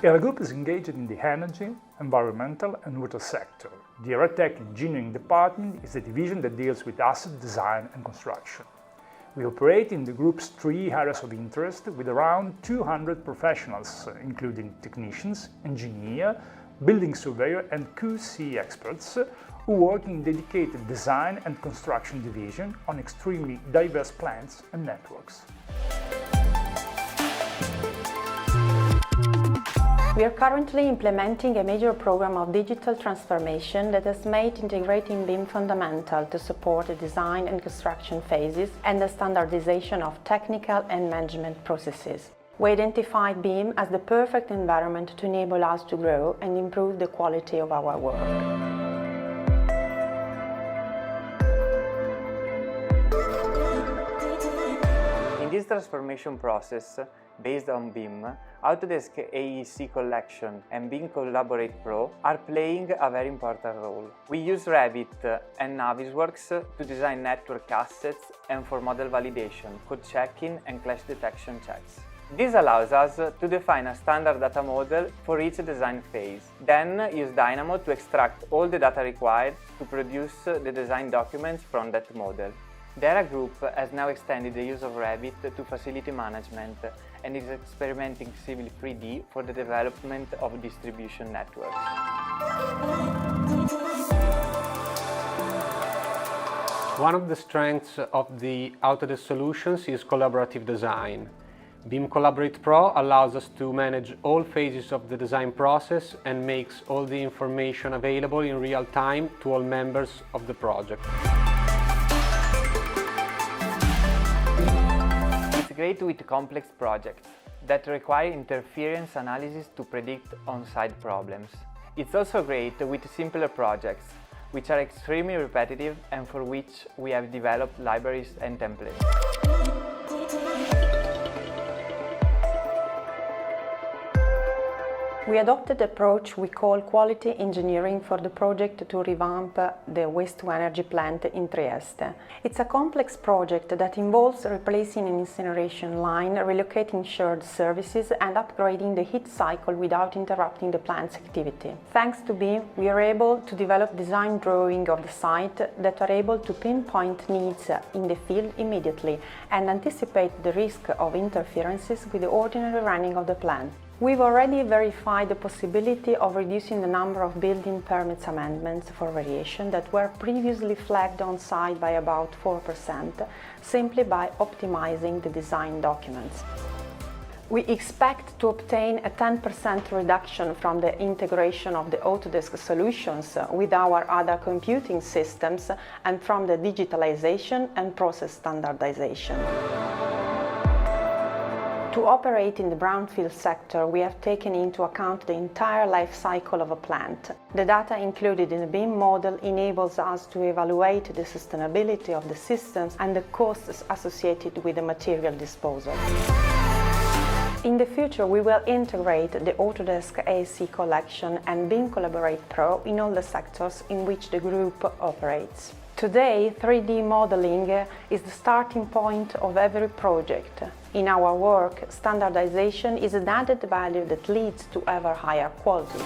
Heratech is engaged in the energy, environmental and water sector. The Heratech engineering department is the division that deals with asset design and construction. We operate in the group's 3 areas of interest with around 200 professionals, including technicians, engineers, building surveyor and QC experts who work in dedicated design and construction division on extremely diverse plants and networks. We are currently implementing a major program of digital transformation that has made integrating BIM fundamental to support the design and construction phases and the standardization of technical and management processes. We identified BIM as the perfect environment to enable us to grow and improve the quality of our work. In this transformation process, based on BIM, Autodesk AEC Collection and BIM Collaborate Pro are playing a very important role. We use Revit and Navisworks to design network assets and for model validation, code checking and clash detection checks. This allows us to define a standard data model for each design phase, then use Dynamo to extract all the data required to produce the design documents from that model. The Hera Group has now extended the use of Revit to facility management and is experimenting Civil 3D for the development of distribution networks. One of the strengths of the Autodesk solutions is collaborative design. BIM Collaborate Pro allows us to manage all phases of the design process and makes all the information available in real time to all members of the project. It's great with complex projects that require interference analysis to predict on-site problems. It's also great with simpler projects, which are extremely repetitive and for which we have developed libraries and templates. We adopted the approach we call quality engineering for the project to revamp the waste-to-energy plant in Trieste. It's a complex project that involves replacing an incineration line, relocating shared services and upgrading the heat cycle without interrupting the plant's activity. Thanks to BIM, we are able to develop design drawings of the site that are able to pinpoint needs in the field immediately and anticipate the risk of interferences with the ordinary running of the plant. We've already verified the possibility of reducing the number of building permits amendments for variation that were previously flagged on site by about 4%, simply by optimizing the design documents. We expect to obtain a 10% reduction from the integration of the Autodesk solutions with our other computing systems and from the digitalization and process standardization. To operate in the brownfield sector, we have taken into account the entire life cycle of a plant. The data included in the BIM model enables us to evaluate the sustainability of the systems and the costs associated with the material disposal. In the future, we will integrate the Autodesk AEC Collection and BIM Collaborate Pro in all the sectors in which the group operates. Today, 3D modeling is the starting point of every project. In our work, standardization is an added value that leads to ever higher quality.